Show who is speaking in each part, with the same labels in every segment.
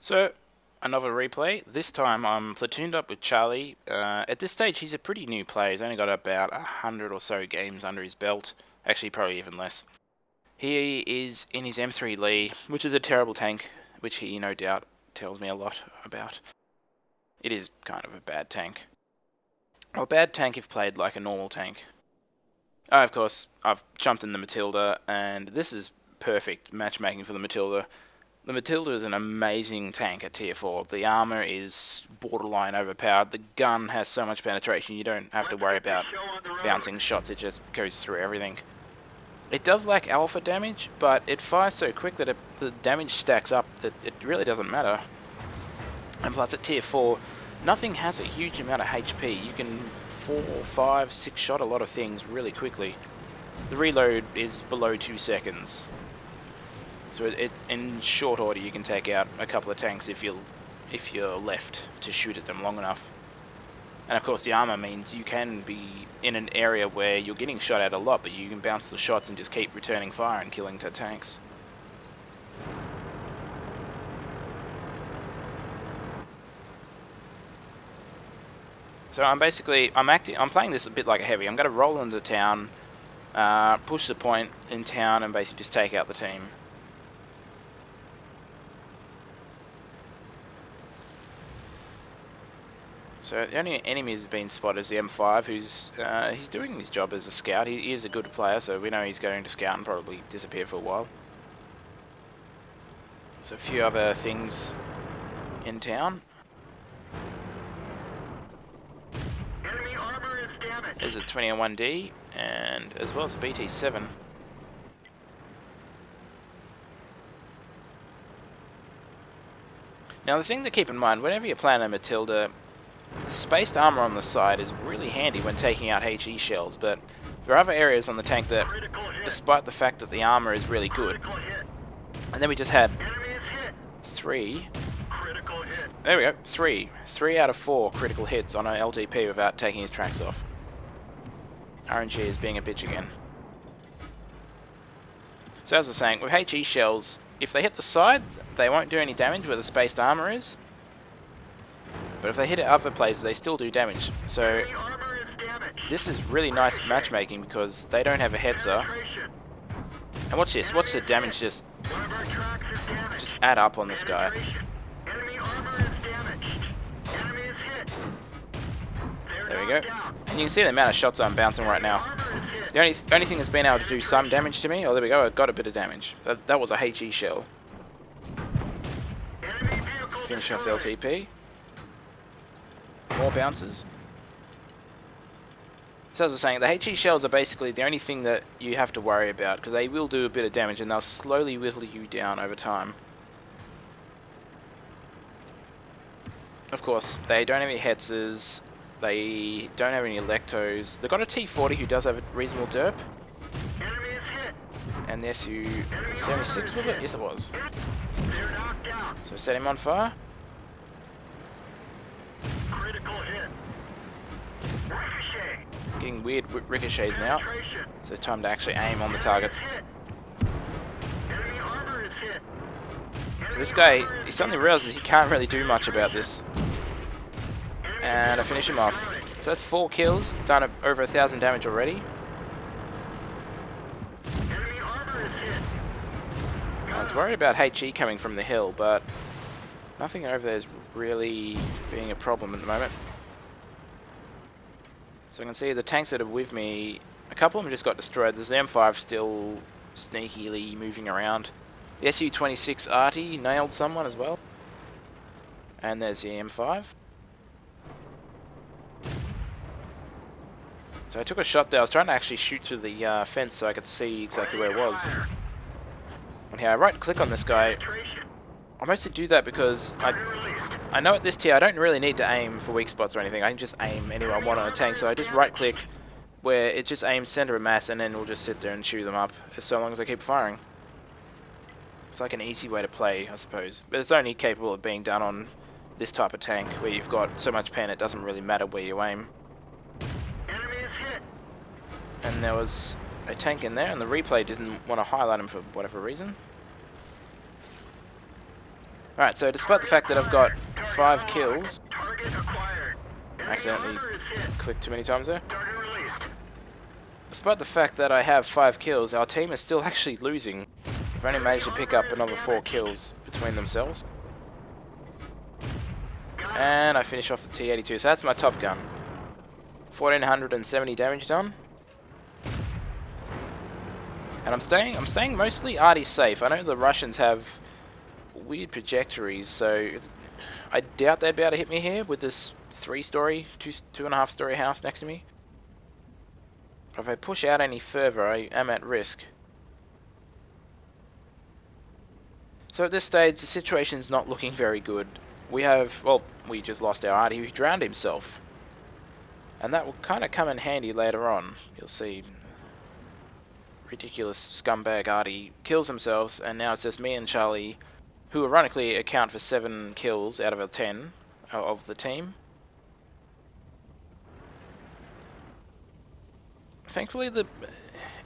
Speaker 1: So, another replay. This time I'm platooned up with Charlie. At this stage, he's a pretty new player. He's only got about 100 or so games under his belt. Actually, probably even less. He is in his M3 Lee, which is a terrible tank, which he no doubt tells me a lot about. It is kind of a bad tank. Or a bad tank if played like a normal tank. Of course, I've jumped in the Matilda, and this is perfect matchmaking for the Matilda. The Matilda is an amazing tank at tier 4. The armor is borderline overpowered. The gun has so much penetration you don't have to worry about bouncing shots, it just goes through everything. It does lack alpha damage, but it fires so quick that the damage stacks up that it really doesn't matter. And plus at tier 4, nothing has a huge amount of HP. You can 4, 5, 6 shot a lot of things really quickly. The reload is below 2 seconds. So in short order you can take out a couple of tanks if you're left to shoot at them long enough. And of course the armor means you can be in an area where you're getting shot at a lot, but you can bounce the shots and just keep returning fire and killing the tanks. So I'm playing this a bit like a heavy. I'm going to roll into town, push the point in town, and basically just take out the team. So the only enemy that's been spotted is the M5, who's he's doing his job as a scout. He is a good player, so we know he's going to scout and probably disappear for a while. So a few other things in town.
Speaker 2: Enemy armor is damaged.
Speaker 1: There's a 21D, and as well as a BT7. Now the thing to keep in mind, whenever you're playing a Matilda, the spaced armor on the side is really handy when taking out HE shells, but there are other areas on the tank that, despite the fact that the armor is really good, and then we just had three out of 4 critical hits on an LTP without taking his tracks off. RNG is being a bitch again. So as I was saying, with HE shells, if they hit the side, they won't do any damage where the spaced armor is. But if they hit at other places, they still do damage. So this is really nice matchmaking because they don't have a hetzer. And watch this, watch the damage just add up on this guy. There we go. And you can see the amount of shots I'm bouncing right now. The only thing that's been able to do some damage to me, oh there we go, I got a bit of damage. That was a HE shell. Finish off LTP. More bounces. So as I was saying, the HE shells are basically the only thing that you have to worry about, because they will do a bit of damage and they'll slowly whittle you down over time. Of course, they don't have any hetzers, they don't have any electos. They've got a T40 who does have a reasonable derp. And the SU-76 was it? Yes it was. So set him on fire. Getting weird ricochets now, so it's time to actually aim on the targets. So this guy, he suddenly realizes he can't really do much about this. And I finish him off. So that's 4 kills, done over 1,000 damage already. I was worried about HE coming from the hill, but nothing over there is really being a problem at the moment. So I can see the tanks that are with me, a couple of them just got destroyed. There's the M5 still sneakily moving around. The SU-26 Arty nailed someone as well. And there's the M5. So I took a shot there. I was trying to actually shoot through the fence so I could see exactly where it was. And here I right click on this guy. I mostly do that because I know at this tier I don't really need to aim for weak spots or anything. I can just aim anywhere I want on a tank, so I just right click where it just aims center of mass and then we'll just sit there and chew them up so long as I keep firing. It's like an easy way to play, I suppose. But it's only capable of being done on this type of tank where you've got so much pen it doesn't really matter where you aim. And there was a tank in there and the replay didn't want to highlight him for whatever reason. Alright, so despite the fact that I've got 5 kills,
Speaker 2: Target acquired.
Speaker 1: accidentally
Speaker 2: Armor is hit.
Speaker 1: clicked too many times there.
Speaker 2: Target released.
Speaker 1: Despite the fact that I have 5 kills, our team is still actually losing. We've only managed to pick up another 4 kills between themselves. And I finish off the T-82, so that's my top gun. 1470 damage done. And I'm staying mostly arty safe. I know the Russians have weird trajectories, so I doubt they'd be able to hit me here with this 3-story, 2.5-story house next to me. But if I push out any further, I am at risk. So at this stage, the situation's not looking very good. We have, well, we just lost our arty who drowned himself. And that will kind of come in handy later on. You'll see. Ridiculous scumbag arty kills themselves, and now it's just me and Charlie, who ironically account for 7 kills out of a 10 of the team. Thankfully,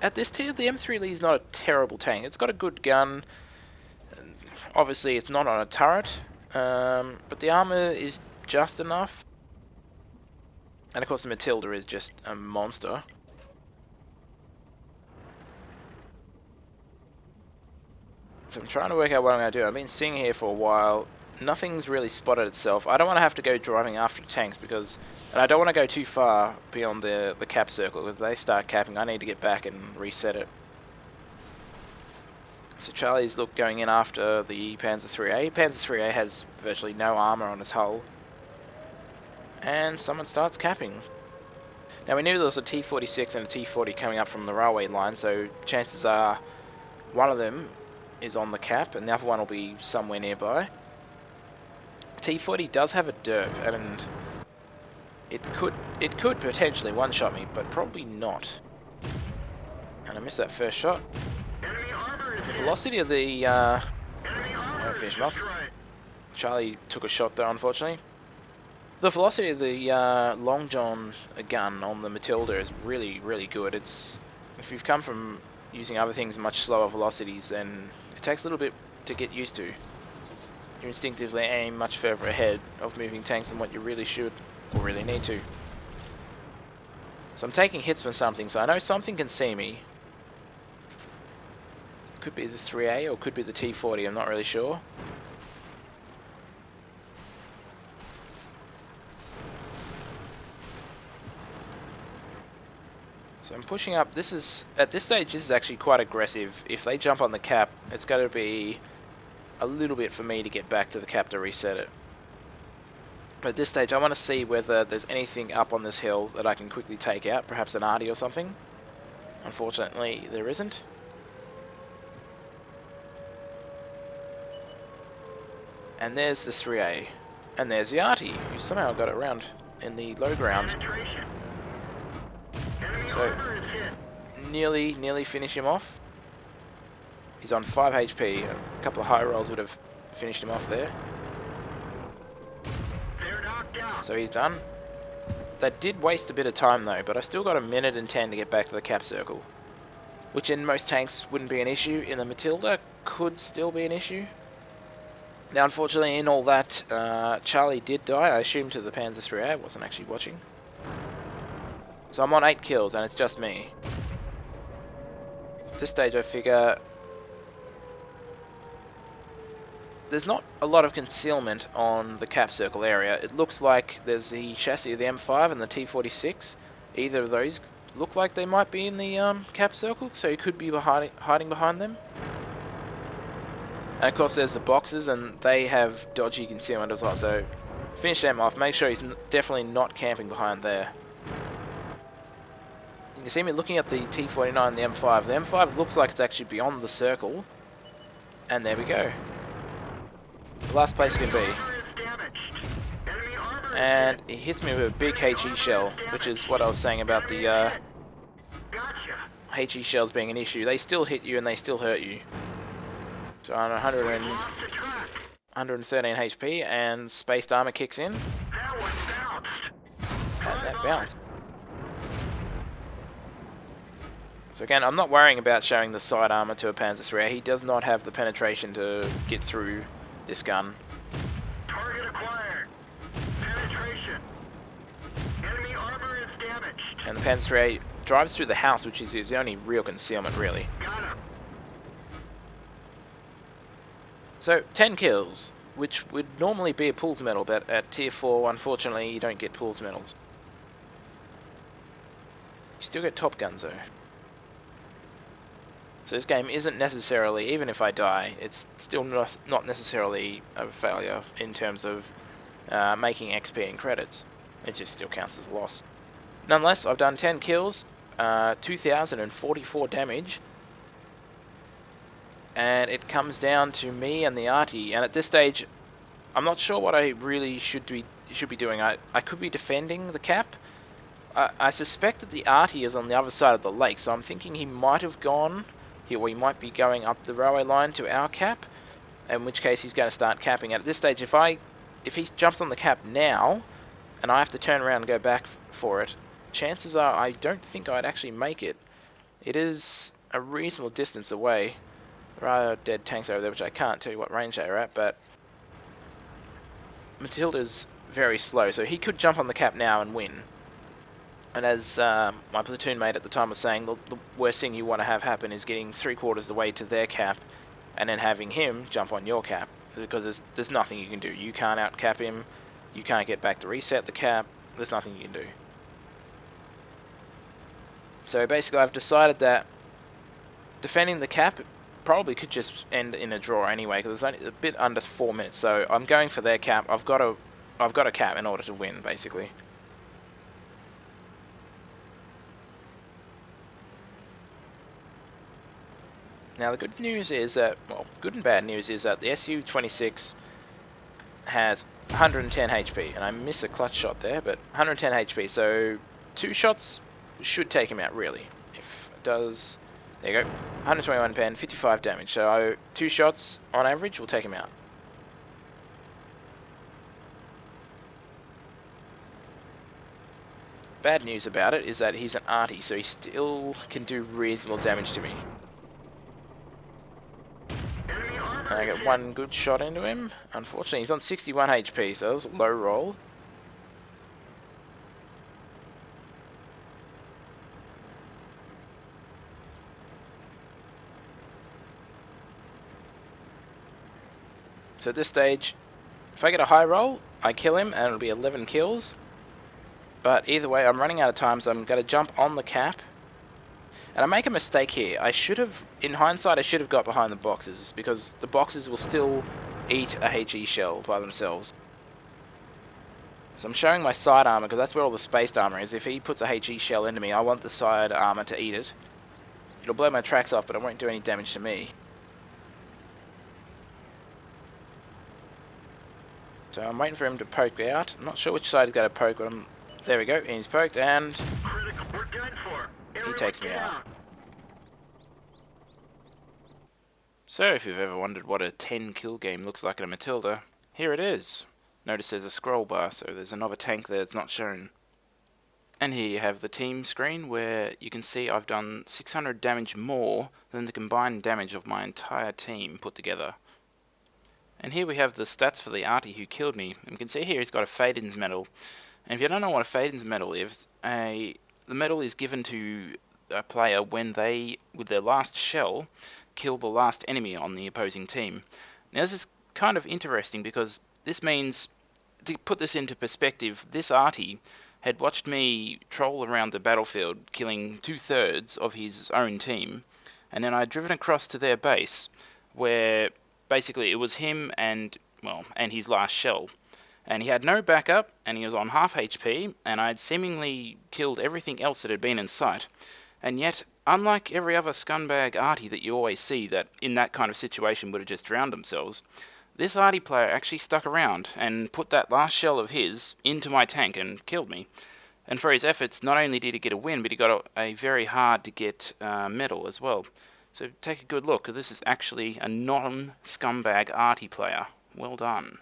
Speaker 1: at this tier, the M3 is not a terrible tank. It's got a good gun. Obviously, it's not on a turret, but the armor is just enough. And of course, the Matilda is just a monster. So I'm trying to work out what I'm going to do. I've been sitting here for a while. Nothing's really spotted itself. I don't want to have to go driving after tanks because... And I don't want to go too far beyond the cap circle. If they start capping, I need to get back and reset it. So Charlie's going in after the Panzer 3A. Panzer 3A has virtually no armor on his hull. And someone starts capping. Now we knew there was a T-46 and a T-40 coming up from the railway line, so chances are one of them is on the cap and the other one will be somewhere nearby. T-40 does have a derp, and it could potentially one-shot me, but probably not. And I missed that first shot. The velocity of the I'll finish him off. Charlie took a shot there, unfortunately. The velocity of the Long John gun on the Matilda is really, really good. It's, if you've come from using other things at much slower velocities, then it takes a little bit to get used to. You instinctively aim much further ahead of moving tanks than what you really should or really need to. So I'm taking hits from something, so I know something can see me. Could be the 3A or could be the T-40, I'm not really sure. So I'm pushing up. This is, at this stage, this is actually quite aggressive. If they jump on the cap, it's going to be a little bit for me to get back to the cap to reset it. But at this stage, I want to see whether there's anything up on this hill that I can quickly take out, perhaps an arty or something. Unfortunately, there isn't. And there's the 3A. And there's the arty, who somehow got it around in the low ground. So, nearly finish him off. He's on 5 HP. A couple of high rolls would have finished him off there. So he's done. That did waste a bit of time though, but I still got a minute and 10 to get back to the cap circle. Which in most tanks wouldn't be an issue. In the Matilda, could still be an issue. Now unfortunately in all that, Charlie did die. I assumed to the Panzer 3A, I wasn't actually watching. So I'm on 8 kills and it's just me. At this stage I figure there's not a lot of concealment on the cap circle area. It looks like there's the chassis of the M5 and the T-46. Either of those look like they might be in the cap circle, so you could be hiding behind them. And of course there's the boxes and they have dodgy concealment as well, so finish them off. Make sure he's definitely not camping behind there. You can see me looking at the T-49 and the M5. The M5 looks like it's actually beyond the circle. And there we go. The last place can be. And he hits me with a big HE shell, which is what I was saying about the HE shells being an issue. They still hit you and they still hurt you. So I'm 113 HP and spaced armor kicks in. And that bounced. So again, I'm not worrying about showing the side armor to a Panzer 3A. He does not have the penetration to get through this gun.
Speaker 2: Target acquired. Penetration. Enemy armor is damaged.
Speaker 1: And the Panzer III drives through the house, which is his only real concealment, really.
Speaker 2: Got him.
Speaker 1: So, 10 kills, which would normally be a pools medal, but at tier 4, unfortunately, you don't get pools medals. You still get top guns, though. So this game isn't necessarily, even if I die, it's still not necessarily a failure in terms of making XP and credits. It just still counts as a loss. Nonetheless, I've done 10 kills, 2,044 damage, and it comes down to me and the arty. And at this stage, I'm not sure what I really should be doing. I could be defending the cap. I suspect that the arty is on the other side of the lake, so I'm thinking he might have gone here, or he might be going up the railway line to our cap, in which case he's going to start capping. At this stage, if he jumps on the cap now, and I have to turn around and go back for it, chances are I don't think I'd actually make it. It is a reasonable distance away. There are dead tanks over there, which I can't tell you what range they're at, but Matilda's very slow, so he could jump on the cap now and win. And as my platoon mate at the time was saying, the worst thing you want to have happen is getting 3/4 the way to their cap and then having him jump on your cap, because there's nothing you can do. You can't outcap him, you can't get back to reset the cap, there's nothing you can do. So basically I've decided that defending the cap probably could just end in a draw anyway, because it's only a bit under 4 minutes, so I'm going for their cap. I've got a cap in order to win, basically. Now the good news is that, well, good and bad news is that the Su-26 has 110 HP, and I miss a clutch shot there, but 110 HP, so 2 shots should take him out, really. If it does, there you go, 121 pen, 55 damage, so 2 shots on average will take him out. Bad news about it is that he's an arty, so he still can do reasonable damage to me. And I get 1 good shot into him. Unfortunately, he's on 61 HP, so that was a low roll. So at this stage, if I get a high roll, I kill him, and it'll be 11 kills. But either way, I'm running out of time, so I'm going to jump on the cap. And I make a mistake here. I should have, in hindsight, I should have got behind the boxes, because the boxes will still eat a HE shell by themselves. So I'm showing my side armor, because that's where all the spaced armor is. If he puts a HE shell into me, I want the side armor to eat it. It'll blow my tracks off, but it won't do any damage to me. So I'm waiting for him to poke out. I'm not sure which side he's going to poke, but there we go, and he's poked, and
Speaker 2: We're done for.
Speaker 1: he takes me out. So if you've ever wondered what a 10 kill game looks like in a Matilda, here it is. Notice there's a scroll bar, so there's another tank there that's not shown. And here you have the team screen, where you can see I've done 600 damage more than the combined damage of my entire team put together. And here we have the stats for the arty who killed me. And you can see here he's got a Fadens medal. And if you don't know what a Fadens medal is, the medal is given to a player when they, with their last shell, kill the last enemy on the opposing team. Now this is kind of interesting, because this means, to put this into perspective, this arty had watched me troll around the battlefield, killing 2/3 of his own team, and then I'd driven across to their base, where basically it was him and his last shell. And he had no backup, and he was on half HP, and I had seemingly killed everything else that had been in sight. And yet, unlike every other scumbag arty that you always see that in that kind of situation would have just drowned themselves, this arty player actually stuck around and put that last shell of his into my tank and killed me. And for his efforts, not only did he get a win, but he got a very hard to get medal as well. So take a good look, because this is actually a non-scumbag arty player. Well done.